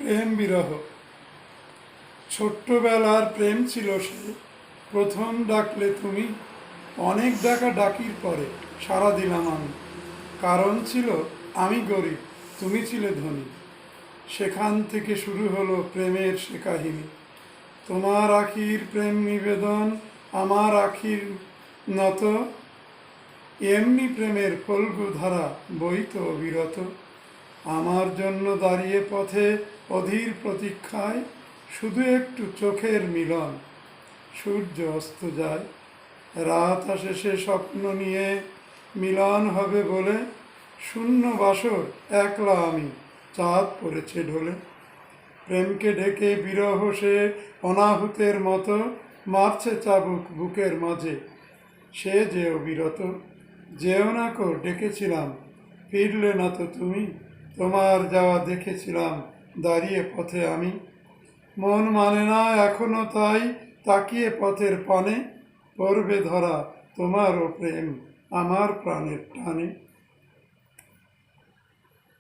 প্রেম বিরহ। ছোট্টবেলার প্রেম ছিল সে, প্রথম ডাকলে তুমি, অনেক ডাকা ডাকির পরে সাড়া দিলাম আমি। কারণ ছিল আমি গরিব, তুমি ছিলে ধনী। সেখান থেকে শুরু হলো প্রেমের সে কাহিনী। তোমার আখির প্রেম নিবেদন, আমার আখির নত, এমনি প্রেমের ফল্গু ধারা বইত অবিরত। আমার জন্য দাঁড়িয়ে পথে অধীর প্রতীক্ষায়, শুধু একটু চোখের মিলন। সূর্য অস্ত যায়, রাত আসে সে স্বপ্ন নিয়ে, মিলন হবে বলে। শূন্য বাসর একলা আমি, চাঁদ পড়েছে ঢলে। প্রেমকে ডেকে বিরহ সে অনাহুতের মতো, মারছে চাবুক বুকের মাঝে, সে যে অবিরত। যেও না কো ডেকেছিলাম, ফিরলে না তো তুমি, তোমার যাওয়া দেখেছিলাম দাঁড়িয়ে পথে আমি। মন মানে না এখনো তাই, তাকিয়ে পথের পানে, পড়বে ধরা তোমারও প্রেম আমার প্রাণের টানে।